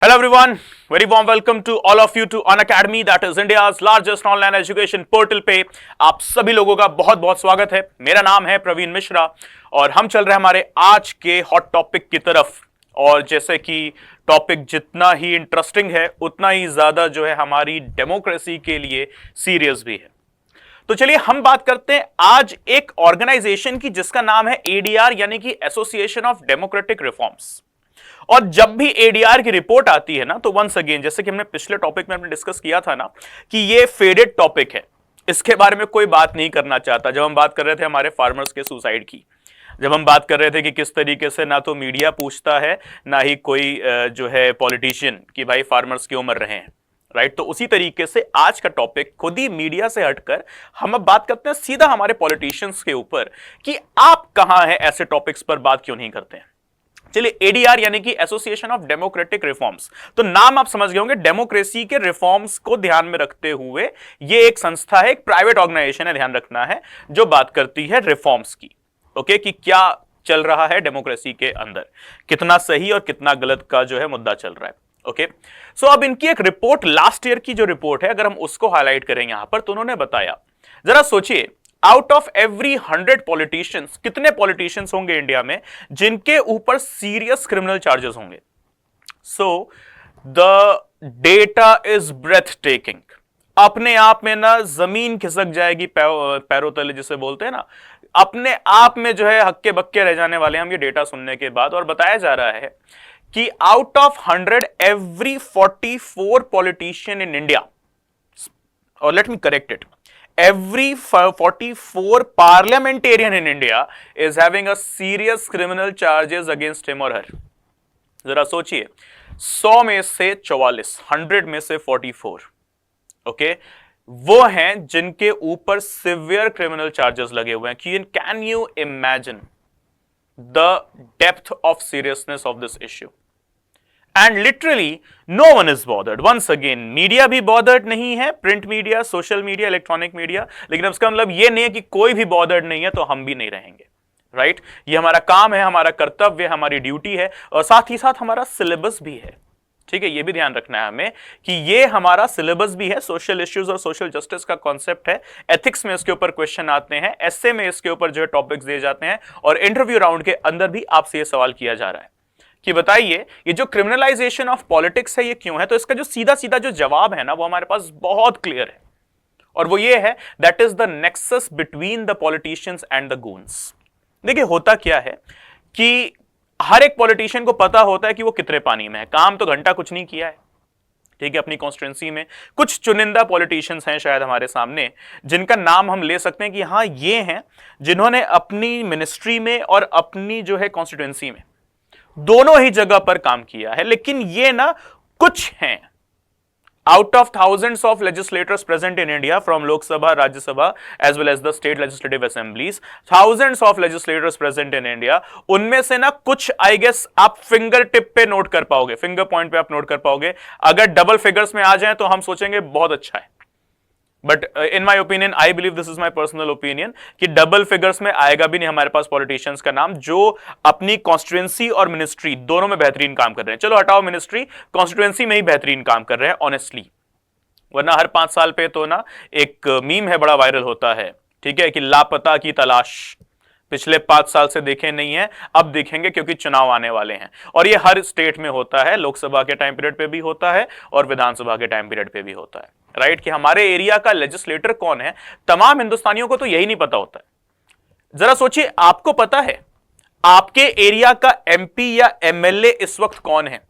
Hello everyone, very warm welcome to all of you to Unacademy, that is India's largest online education portal पे आप सभी लोगों का बहुत बहुत स्वागत है। मेरा नाम है प्रवीण मिश्रा और हम चल रहे हैं हमारे आज के हॉट टॉपिक की तरफ। और जैसे कि टॉपिक जितना ही इंटरेस्टिंग है उतना ही ज्यादा जो है हमारी डेमोक्रेसी के लिए सीरियस भी है। तो चलिए हम बात करते हैं आज एक ऑर्गेनाइजेशन की जिसका नाम है एडीआर यानी कि एसोसिएशन ऑफ डेमोक्रेटिक रिफॉर्म्स। और जब भी एडीआर की रिपोर्ट आती है ना तो वंस अगेन जैसे कि हमने पिछले टॉपिक में हमने डिस्कस किया था ना कि ये फेडेड टॉपिक है, इसके बारे में कोई बात नहीं करना चाहता। जब हम बात कर रहे थे हमारे फार्मर्स के सुसाइड की, जब हम बात कर रहे थे कि किस तरीके से ना तो मीडिया पूछता है ना ही कोई जो है पॉलिटिशियन कि भाई फार्मर्स क्यों मर रहे हैं, राइट। तो उसी तरीके से आज का टॉपिक खुद ही मीडिया से हटकर हम अब बात करते हैं सीधा हमारे पॉलिटिशियंस के ऊपर कि आप कहां हैं, ऐसे टॉपिक्स पर बात क्यों नहीं करते हैं। चलिए एडीआर यानी कि एसोसिएशन ऑफ डेमोक्रेटिक रिफॉर्म्स, तो नाम आप समझ गए होंगे, डेमोक्रेसी के रिफॉर्म्स को ध्यान में रखते हुए ये एक संस्था है, एक प्राइवेट ऑर्गेनाइजेशन है, ध्यान रखना है, जो बात करती है रिफॉर्म्स की। ओके, कि क्या चल रहा है डेमोक्रेसी के अंदर, कितना सही और कितना गलत का जो है मुद्दा चल रहा है। ओके, सो अब इनकी एक रिपोर्ट, लास्ट ईयर की जो रिपोर्ट है, अगर हम उसको हाईलाइट करें यहां पर, तो उन्होंने बताया, जरा सोचिए, आउट ऑफ एवरी 100 पॉलिटिशियंस कितने पॉलिटिशियंस होंगे इंडिया में जिनके ऊपर सीरियस क्रिमिनल चार्जेस होंगे। So the data is breathtaking. अपने आप में ना जमीन खिसक जाएगी पैरों तले जिसे बोलते हैं ना, अपने आप में जो है हक्के बक्के रह जाने वाले हम ये डेटा सुनने के बाद। और बताया जा रहा है कि out of 100 every 44 politician in India, और let me correct it, every 44 parliamentarian in India is having a serious criminal charges against him or her। जरा सोचिए, 100 में से 44, 100 में से 44, ओके, वो हैं जिनके ऊपर सिवियर क्रिमिनल चार्जेस लगे हुए हैं। Can you imagine the depth of seriousness of this issue? And literally no one is bothered. Once again media भी बॉदर्ड नहीं है, print media, social media, electronic media, लेकिन उसका मतलब ये नहीं है कि कोई भी बॉदर्ड नहीं है तो हम भी नहीं रहेंगे, राइट। ये हमारा काम है, हमारा कर्तव्य, हमारी ड्यूटी है, और साथ ही साथ हमारा सिलेबस भी है। ठीक है, ये भी ध्यान रखना है हमें कि ये हमारा सिलेबस भी है। सोशल इश्यूज और सोशल जस्टिस का कॉन्सेप्ट है, एथिक्स में इसके ऊपर क्वेश्चन आते हैं, एसए में इसके ऊपर जो है टॉपिक्स दिए जाते हैं, और इंटरव्यू राउंड के अंदर भी आपसे ये सवाल किया जा रहा है कि बताइए ये जो क्रिमिनलाइजेशन ऑफ पॉलिटिक्स है ये क्यों है। तो इसका जो सीधा सीधा जो जवाब है ना वो हमारे पास बहुत क्लियर है, और वो ये है, that is the nexus between the politicians and the goons. देखिए होता क्या है कि हर एक पॉलिटिशियन को पता होता है कि वो कितने पानी में है, काम तो घंटा कुछ नहीं किया है, ठीक है। अपनी कॉन्स्टिट्यूंसी में कुछ चुनिंदा पॉलिटिशियंस हैं शायद हमारे सामने जिनका नाम हम ले सकते हैं कि हाँ ये हैं जिन्होंने अपनी मिनिस्ट्री में और अपनी जो है कॉन्स्टिट्यूंसी में दोनों ही जगह पर काम किया है। लेकिन ये ना कुछ हैं, out of thousands of legislators present in India from Lok Sabha, Rajya Sabha as well as the state legislative assemblies, thousands of legislators present in India, उनमें से ना कुछ आई गेस आप फिंगर टिप पे नोट कर पाओगे, फिंगर पॉइंट पे आप नोट कर पाओगे। अगर डबल फिगर्स में आ जाए तो हम सोचेंगे बहुत अच्छा है, but in my opinion, I believe, this is my personal opinion, कि डबल फिगर्स में आएगा भी नहीं हमारे पास पॉलिटिशियंस का नाम जो अपनी कॉन्स्टिट्यूएंसी और मिनिस्ट्री दोनों में बेहतरीन काम कर रहे हैं। चलो हटाओ मिनिस्ट्री, कॉन्स्टिट्यूएंसी में ही बेहतरीन काम कर रहे हैं ऑनेस्टली। वरना हर 5 साल पे तो ना एक मीम है, बड़ा वायरल होता है, ठीक है, कि लापता की तलाश, पिछले 5 साल से देखे नहीं है, अब देखेंगे क्योंकि चुनाव आने वाले हैं। और ये हर स्टेट में होता है, लोकसभा के टाइम पीरियड पे भी होता है और विधानसभा के टाइम पीरियड पे भी होता है, राइट। कि हमारे एरिया का लेजिस्लेटर कौन है, तमाम हिंदुस्तानियों को तो यही नहीं पता होता है। जरा सोचिए, आपको पता है आपके एरिया का एमपी या एमएलए इस वक्त कौन है?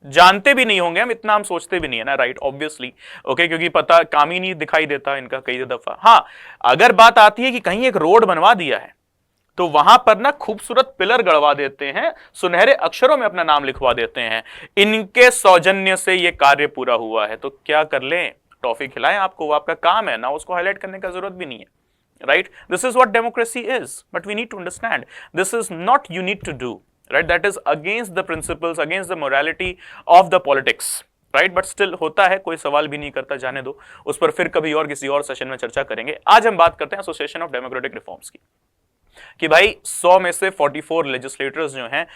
जानते भी नहीं होंगे हम, इतना हम सोचते भी नहीं है ना, राइट, ऑब्वियसली, ओके, क्योंकि पता काम ही नहीं दिखाई देता इनका कई दफा। हाँ, अगर बात आती है कि कहीं एक रोड बनवा दिया है तो वहां पर ना खूबसूरत पिलर गड़वा देते हैं, सुनहरे अक्षरों में अपना नाम लिखवा देते हैं, इनके सौजन्य से ये कार्य पूरा हुआ है। तो क्या कर लें, टॉफी खिलाएं आपको, वो आपका काम है ना, उसको हाईलाइट करने का जरूरत भी नहीं है, right. This is what democracy is, but we need to understand this is not you need to do, right, that is against the principles, against the morality of the politics, right. But still होता है, कोई सवाल भी नहीं करता, जाने दो, उस पर फिर कभी और किसी और सेशन में चर्चा करेंगे। आज हम बात करते हैं एसोसिएशन ऑफ डेमोक्रेटिक रिफॉर्म्स की, कि भाई 100 में से 44 लेजिस्लेटर्स जो हैं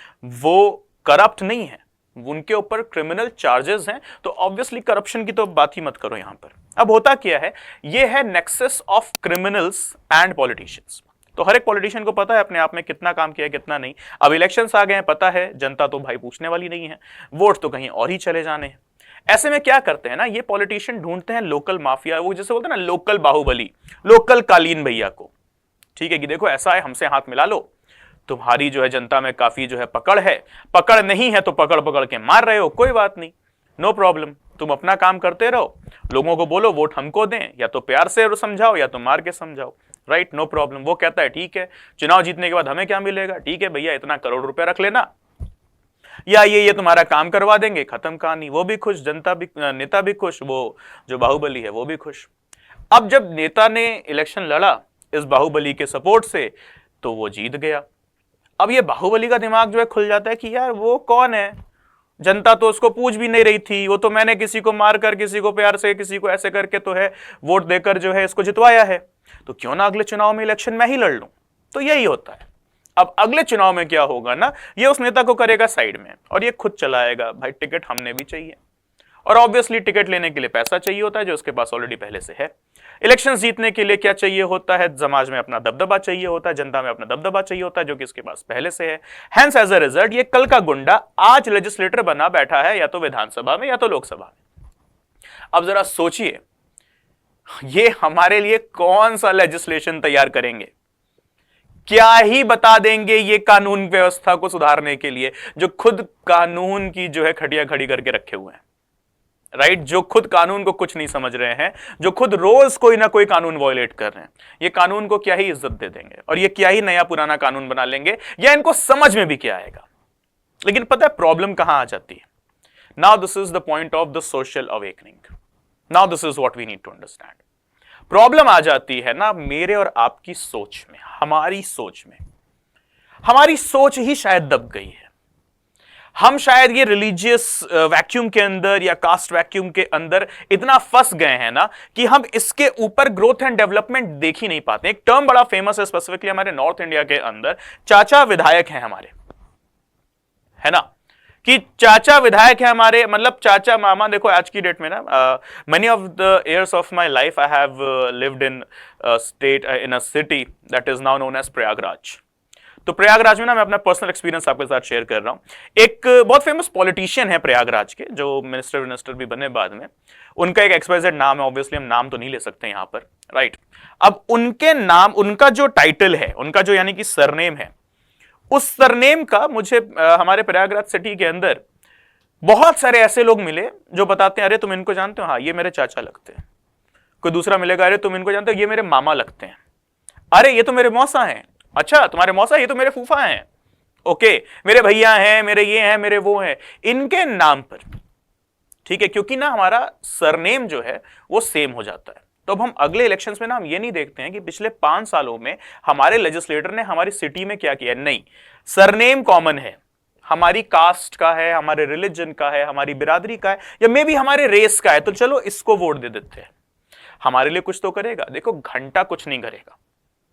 वो करप्ट नहीं है, उनके ऊपर क्रिमिनल चार्जेस हैं, तो ऑब्वियसली करप्शन की तो बात ही मत करो यहां पर। अब होता क्या है, ये है nexus of criminals and politicians. तो हर एक पॉलिटिशियन को पता है अपने आप में कितना काम किया है कितना नहीं। अब इलेक्शंस आ गए हैं, पता है जनता तो भाई पूछने वाली नहीं है, वोट तो कहीं और ही चले जाने हैं। ऐसे में क्या करते हैं ना, ये पॉलिटिशियन ढूंढते हैं लोकल माफिया, वो जैसे बोलते हैं ना लोकल बाहुबली, लोकल कालीन भैया को। ठीक है कि देखो ऐसा है, हमसे हाथ मिला लो, तुम्हारी जो है जनता में काफी जो है पकड़ है, पकड़ नहीं है तो पकड़ पकड़ के मार रहे हो, कोई बात नहीं, नो प्रॉब्लम, तुम अपना काम करते रहो, लोगों को बोलो वोट हमको दें, या तो प्यार से समझाओ या तो मार के समझाओ, राइट, नो प्रॉब्लम। वो कहता है ठीक है, चुनाव जीतने के बाद हमें क्या मिलेगा, ठीक है भैया इतना करोड़ रुपए रख लेना, या ये तुम्हारा काम करवा देंगे, खत्म कहानी। वो भी खुश, जनता भी, नेता भी खुश, वो जो बाहुबली है वो भी खुश। अब जब नेता ने इलेक्शन लड़ा इस बाहुबली के सपोर्ट से, तो वो जीत गया। अब ये बाहुबली का दिमाग जो है खुल जाता है कि यार वो कौन है, जनता तो उसको पूछ भी नहीं रही थी, वो तो मैंने किसी को मारकर, किसी को प्यार से, किसी को ऐसे करके तो है वोट देकर जो है इसको जितवाया है, तो क्यों ना अगले चुनाव में इलेक्शन में ही लड़ लूं। तो यही होता है। अब अगले चुनाव में क्या होगा ना, ये उस नेता को करेगा साइड में और ये खुद चलाएगा, भाई टिकट हमने भी चाहिए, और ऑब्वियसली टिकट लेने के लिए पैसा चाहिए होता है जो उसके पास ऑलरेडी पहले से है। इलेक्शन जीतने के लिए क्या चाहिए होता है, समाज में अपना दबदबा चाहिए होता है, जनता में अपना दबदबा चाहिए होता है जो कि इसके पास पहले से है। हेंस एज अ रिजल्ट ये कल का गुंडा आज लेजिस्लेटर बना बैठा है, या तो विधानसभा में या तो लोकसभा में। अब जरा सोचिए, ये हमारे लिए कौन सा लेजिस्लेशन तैयार करेंगे, क्या ही बता देंगे ये कानून व्यवस्था को सुधारने के लिए, जो खुद कानून की जो है खटिया खड़ी करके रखे हुए हैं, राइट, जो खुद कानून को कुछ नहीं समझ रहे हैं, जो खुद रोज कोई ना कोई कानून वायलेट कर रहे हैं। ये कानून को क्या ही इज्जत दे देंगे, और ये क्या ही नया पुराना कानून बना लेंगे, या इनको समझ में भी क्या आएगा। लेकिन पता है प्रॉब्लम कहां आ जाती है, now this is the point of the social awakening, now this is what we need to understand. Problem आ जाती है ना मेरे और आपकी सोच में, हमारी सोच में। हमारी सोच ही शायद दब गई है। हम शायद ये रिलीजियस वैक्यूम के अंदर या कास्ट वैक्यूम के अंदर इतना फंस गए हैं ना कि हम इसके ऊपर ग्रोथ एंड डेवलपमेंट देख ही नहीं पाते। एक टर्म बड़ा फेमस है स्पेसिफिकली हमारे नॉर्थ इंडिया के अंदर, चाचा विधायक हैं हमारे, है ना, कि चाचा विधायक है हमारे, मतलब चाचा मामा। देखो आज की डेट में ना many of the years of my life I have lived in state in a city that is now known as Prayagraj. तो प्रयागराज में ना मैं अपना पर्सनल एक्सपीरियंस आपके साथ शेयर कर रहा हूं। एक बहुत फेमस पॉलिटिशियन है प्रयागराज के, जो मिनिस्टर भी बने बाद में, उनका एक एक्सवाइजेड नाम है, ऑब्वियसली हम नाम तो नहीं ले सकते यहां पर, राइट। अब उनके नाम, उनका जो टाइटल है, उनका जो यानी कि सरनेम है, उस सरनेम का मुझे हमारे प्रयागराज सिटी के अंदर बहुत सारे ऐसे लोग मिले जो बताते हैं अरे तुम इनको जानते हो, हाँ ये मेरे चाचा लगते हैं। कोई दूसरा मिलेगा, अरे तुम इनको जानते हो, ये मेरे मामा लगते हैं। अरे ये तो मेरे मौसा हैं। अच्छा तुम्हारे मौसा, ये तो मेरे फूफा हैं। ओके, मेरे भैया हैं, मेरे ये हैं, मेरे वो हैं, इनके नाम पर, ठीक है, क्योंकि ना हमारा सरनेम जो है वो सेम हो जाता है। तो अब हम अगले इलेक्शंस में ना हम ये नहीं देखते हैं कि पिछले 5 सालों में हमारे लेजिस्लेटर ने हमारी सिटी में क्या किया, नहीं, सरनेम कॉमन है, हमारी कास्ट का है, हमारे रिलीजन का है, हमारी बिरादरी का है, या मे बी हमारे रेस का है, तो चलो इसको वोट दे देते हैं। हमारे लिए कुछ तो करेगा? देखो घंटा कुछ नहीं करेगा।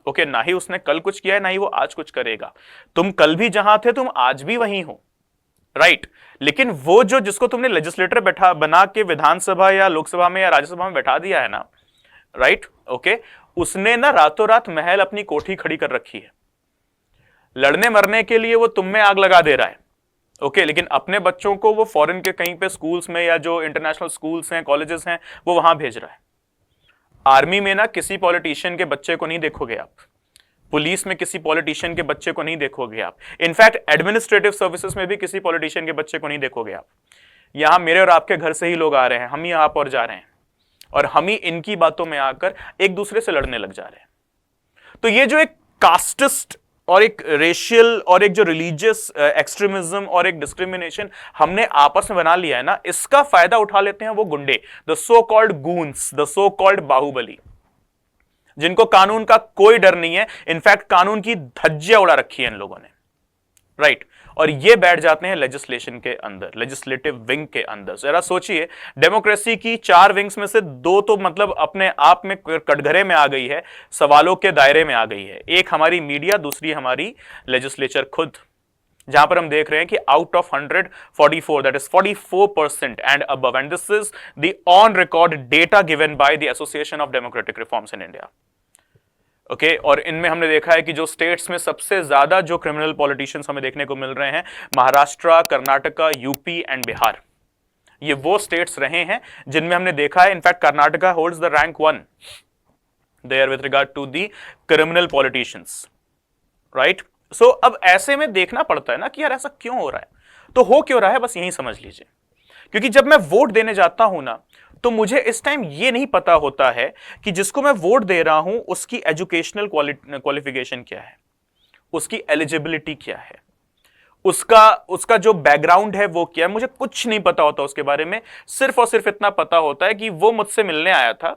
ओके, ना ही उसने कल कुछ किया है, ना ही वो आज कुछ करेगा। तुम कल भी जहां थे तुम आज भी वहीं हो, राइट। लेकिन वो जो जिसको तुमने लेजिस्लेटर बैठा बना के विधानसभा या लोकसभा में या राज्यसभा में बैठा दिया है ना, राइट, ओके, उसने ना रातों रात महल अपनी कोठी खड़ी कर रखी है। लड़ने मरने के लिए वो तुम में आग लगा दे रहा है, ओके, लेकिन अपने बच्चों को वो फॉरेन के कहीं पे स्कूल्स में या जो इंटरनेशनल स्कूल्स हैं, कॉलेजेस हैं, वो वहां भेज रहा है। आर्मी में ना किसी पॉलिटिशियन के बच्चे को नहीं देखोगे आप, पुलिस में किसी पॉलिटिशियन के बच्चे को नहीं देखोगे आप, इनफैक्ट एडमिनिस्ट्रेटिव सर्विसेज में भी किसी पॉलिटिशियन के बच्चे को नहीं देखोगे आप। यहां मेरे और आपके घर से ही लोग आ रहे हैं, हम ही आप और जा रहे हैं, और हम ही इनकी बातों में आकर एक दूसरे से लड़ने लग जा रहे हैं। तो ये जो एक कास्टिस्ट और एक रेशियल और एक जो रिलीजियस एक्सट्रीमिज्म और एक डिस्क्रिमिनेशन हमने आपस में बना लिया है ना, इसका फायदा उठा लेते हैं वो गुंडे, the so called goons, the so called bahubali, जिनको कानून का कोई डर नहीं है। इनफैक्ट कानून की धज्जियां उड़ा रखी है इन लोगों ने, राइट। और ये बैठ जाते हैं लेजिस्लेशन के अंदर, लेजिस्लेटिव विंग के अंदर। जरा सोचिए, डेमोक्रेसी की 4 विंग्स में से 2 तो मतलब अपने आप में कटघरे में आ गई है, सवालों के दायरे में आ गई है। एक हमारी मीडिया, दूसरी हमारी लेजिस्लेचर खुद, जहां पर हम देख रहे हैं कि out of 144, that is 44% and above, and this is the on record data given by the association of democratic reforms in India. Okay, और इनमें हमने देखा है कि जो स्टेट्स में सबसे ज्यादा जो क्रिमिनल पॉलिटिशियंस हमें देखने को मिल रहे हैं, महाराष्ट्र, कर्नाटका, यूपी एंड बिहार, ये वो स्टेट्स रहे हैं जिनमें हमने देखा है। In fact Karnataka holds the rank 1 there with regard to the criminal politicians, right. So अब ऐसे में देखना पड़ता है ना कि यार ऐसा क्यों हो रहा है, तो हो क्यों रहा है, बस यही समझ लीजिए। क्योंकि जब मैं वोट देने जाता हूं ना, तो मुझे इस टाइम ये नहीं पता होता है कि जिसको मैं वोट दे रहा हूं उसकी एजुकेशनल क्वालिफिकेशन क्या है, उसकी एलिजिबिलिटी क्या है, उसका जो बैकग्राउंड है वो क्या है, मुझे कुछ नहीं पता होता उसके बारे में। सिर्फ और सिर्फ इतना पता होता है कि वो मुझसे मिलने आया था,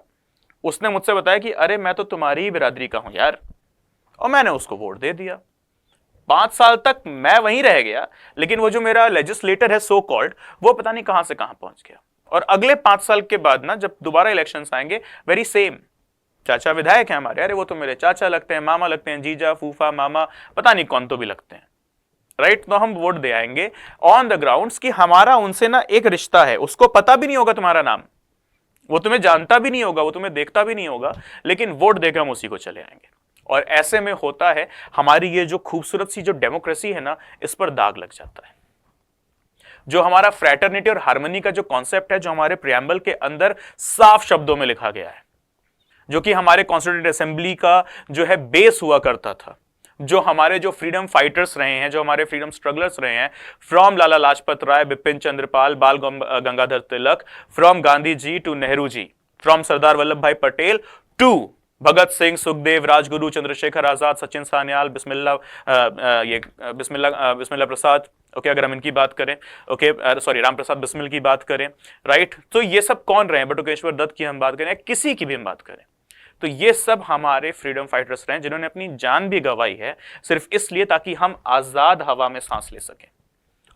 उसने मुझसे बताया कि अरे मैं तो तुम्हारी ही बिरादरी का हूं यार, और मैंने उसको वोट दे दिया। 5 साल तक मैं वहीं रह गया, लेकिन वो जो मेरा लेजिस्लेटर है सो कॉल्ड, वो पता नहीं कहां से कहां पहुंच गया। और अगले 5 साल के बाद ना, जब दोबारा इलेक्शंस आएंगे, वेरी सेम चाचा विधायक हैं हमारे, अरे वो तो मेरे चाचा लगते हैं, मामा लगते हैं, जीजा, फूफा, मामा, पता नहीं कौन तो भी लगते हैं, राइट। तो हम वोट दे आएंगे ऑन द ग्राउंड्स कि हमारा उनसे ना एक रिश्ता है, उसको पता भी नहीं होगा तुम्हारा नाम, वो तुम्हें जानता भी नहीं होगा, वो तुम्हें देखता भी नहीं होगा, लेकिन वोट देकर हम उसी को चले आएंगे। और ऐसे में होता है, हमारी ये जो खूबसूरत सी जो डेमोक्रेसी है ना, इस पर दाग लग जाता है। जो हमारा फ्रैटर्निटी और हार्मनी का जो कॉन्सेप्ट है, जो हमारे प्रियम्बल के अंदर साफ शब्दों में लिखा गया है, जो कि हमारे कॉन्स्टिट्यूएंट असेंबली का जो है बेस हुआ करता था, जो हमारे जो फ्रीडम फाइटर्स रहे हैं, जो हमारे फ्रीडम स्ट्रगलर्स रहे हैं, from Lala Lajpat Rai, Bipin Chandrapal, Bal Gangadhar Tilak, from Gandhi ji to Nehru ji, from Sardar Vallabh Bhai Patel to Bhagat Singh, Sukhdev, Rajguru, Chandrashekhar Azad, Sachin Sanyal, Bismillah Prasad, okay, अगर हम इनकी बात करें, ओके, सॉरी, राम प्रसाद बिस्मिल की बात करें, राइट। तो ये सब कौन रहे हैं, बटुकेश्वर दत्त की हम बात करें, किसी की भी हम बात करें, तो ये सब हमारे फ्रीडम फाइटर्स रहे हैं, जिन्होंने अपनी जान भी गंवाई है सिर्फ इसलिए ताकि हम आजाद हवा में सांस ले सकें।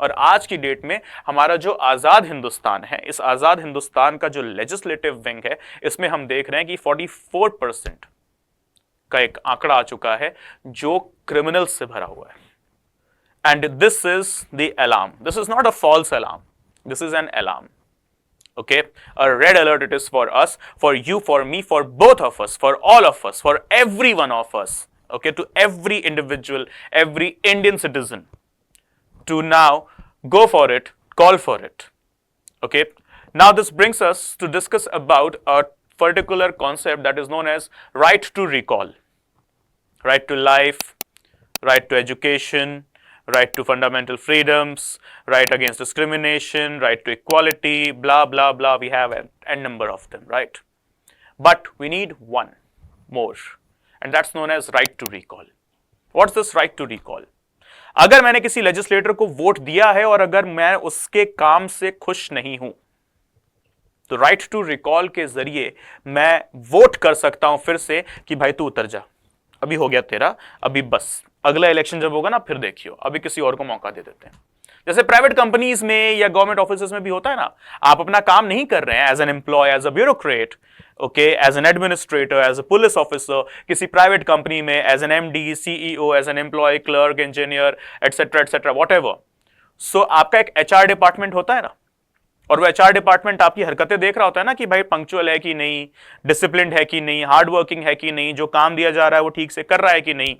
और आज की डेट में हमारा जो आजाद हिंदुस्तान है, इस आजाद हिंदुस्तान का जो लेजिस्लेटिव विंग है, इसमें हम देख रहे हैं कि 44% का एक आंकड़ा आ चुका है जो क्रिमिनल से भरा हुआ है। And this is the alarm, this is not a false alarm, this is an alarm. Okay, a red alert it is for us, for you, for me, for both of us, for all of us, for every one of us, okay, to every individual, every Indian citizen, to now go for it, call for it. Okay, now this brings us to discuss about a particular concept that is known as right to recall, right to life, right to education, right to fundamental freedoms, right against discrimination, right to equality, blah, blah, blah. We have a number of them, right? But we need one more, and that's known as right to recall. What's this right to recall? अगर मैंने किसी legislator को vote दिया है और अगर मैं उसके काम से खुश नहीं हूं, तो राइट टू रिकॉल के जरिए मैं वोट कर सकता हूं फिर से कि भाई तू उतर जा, अभी हो गया तेरा, अभी बस, अगला इलेक्शन जब होगा ना फिर देखियो, अभी किसी और को मौका दे देते हैं। जैसे प्राइवेट कंपनीज में या गवर्नमेंट ऑफिसेज में भी होता है ना, आप अपना काम नहीं कर रहे हैं as an employee, as a bureaucrat, okay, as an administrator, as a police officer, किसी प्राइवेट कंपनी में as an MD, CEO, as an employee, clerk, engineer, etcetera whatever. So आपका एक एचआर डिपार्टमेंट होता है ना, और वो एचआर डिपार्टमेंट आपकी हरकतें देख रहा होता है ना कि भाई पंक्चुअल है कि नहीं, डिसिप्लिन्ड है कि नहीं, हार्ड वर्किंग है कि नहीं, जो काम दिया जा रहा है वो ठीक से कर रहा है कि नहीं,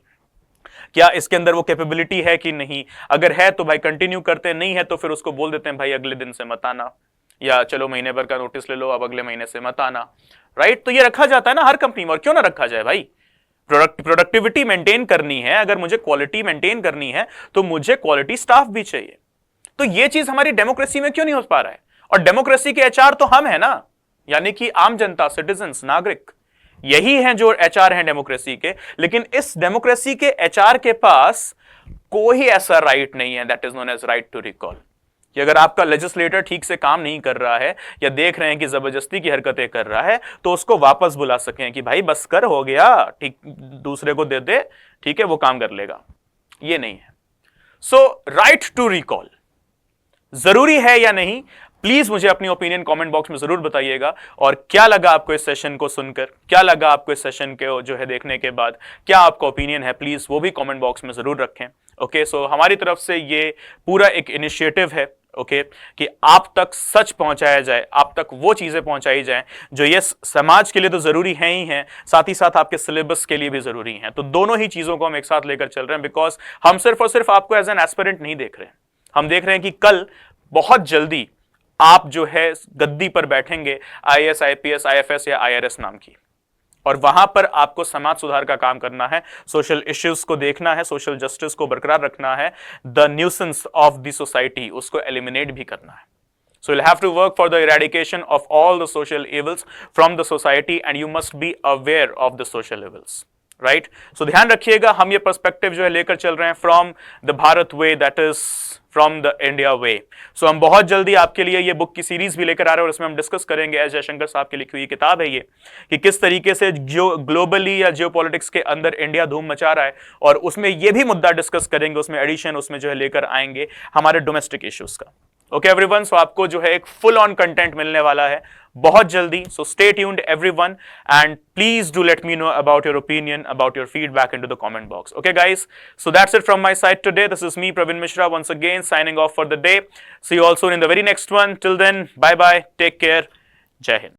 क्या इसके अंदर वो कैपेबिलिटी है कि नहीं, अगर है तो भाई कंटिन्यू करते हैं, नहीं है तो फिर उसको बोल देते हैं भाई अगले दिन से मत आना, या चलो महीने भर का नोटिस ले लो, अब अगले महीने से मत आना, राइट। तो ये रखा जाता है ना हर कंपनी में, और क्यों ना रखा जाए भाई, प्रोडक्टिविटी मेंटेन करनी है, अगर मुझे क्वालिटी मेंटेन करनी है तो मुझे क्वालिटी स्टाफ भी चाहिए। तो ये चीज हमारी डेमोक्रेसी में क्यों नहीं हो पा रहा है, और डेमोक्रेसी के एचआर तो हम है ना, यानी कि आम जनता, सिटीजन्स, नागरिक, यही हैं जो एचआर हैं डेमोक्रेसी के। लेकिन इस डेमोक्रेसी के एचआर के पास कोई ऐसा राइट नहीं है, that is known as right to recall, कि अगर आपका लेजिस्लेटर ठीक से काम नहीं कर रहा है या देख रहे हैं कि जबरदस्ती की हरकतें कर रहा है, तो उसको वापस बुला सकें कि भाई बस कर, हो गया, ठीक, दूसरे को दे दे, ठीक है, वो काम कर लेगा। ये नहीं है। सो राइट टू रिकॉल जरूरी है या नहीं, प्लीज मुझे अपनी ओपिनियन कमेंट बॉक्स में जरूर बताइएगा। और क्या लगा आपको इस सेशन को सुनकर, क्या लगा आपको इस सेशन के जो है देखने के बाद, क्या आपका ओपिनियन है, प्लीज वो भी कमेंट बॉक्स में जरूर रखें। ओके, सो हमारी तरफ से ये पूरा एक इनिशिएटिव है, ओके, कि आप तक सच पहुंचाया जाए, आप तक वो चीजें पहुंचाई जाएं जो ये समाज के लिए तो जरूरी है ही है, साथ ही साथ आपके सिलेबस के लिए भी जरूरी है। तो दोनों ही चीजों को हम एक साथ लेकर चल रहे हैं, बिकॉज हम सिर्फ और सिर्फ आपको एज एन एस्पिरेंट नहीं देख रहे हैं, हम देख रहे हैं कि कल बहुत जल्दी आप जो है गद्दी पर बैठेंगे आईएएस, आईपीएस, आईएफएस या आईआरएस नाम की, और वहां पर आपको समाज सुधार का काम करना है, सोशल इश्यूज को देखना है, सोशल जस्टिस को बरकरार रखना है, the nuisance of the society उसको एलिमिनेट भी करना है। So you'll have to work for the eradication of all the social evils from the society and you must be aware of the social evils. Right, so ध्यान रखिएगा, हम ये perspective जो है लेकर चल रहे हैं from the Bharat way, that is from the India way. So हम बहुत जल्दी आपके लिए ये बुक की सीरीज भी लेकर आ रहे हैं और इसमें हम डिस्कस करेंगे, एस जयशंकर साहब की लिखी हुई किताब है ये, कि किस तरीके से जो ग्लोबली या जियो पॉलिटिक्स के अंदर इंडिया धूम मचा रहा है, और उसमें ये भी मुद्दा डिस्कस करेंगे, उसमें एडिशन उसमें जो है लेकर आएंगे हमारे डोमेस्टिक इश्यूज का। ओके एवरीवन, सो आपको जो है एक फुल ऑन कंटेंट मिलने वाला है बहुत जल्दी। So stay tuned everyone and please do let me know about your opinion, about your feedback into the comment box. Okay guys, so that's it from my side today. This is me Praveen Mishra once again signing off for the day. See you all soon in the very next one. Till then, bye bye, take care, Jai Hind.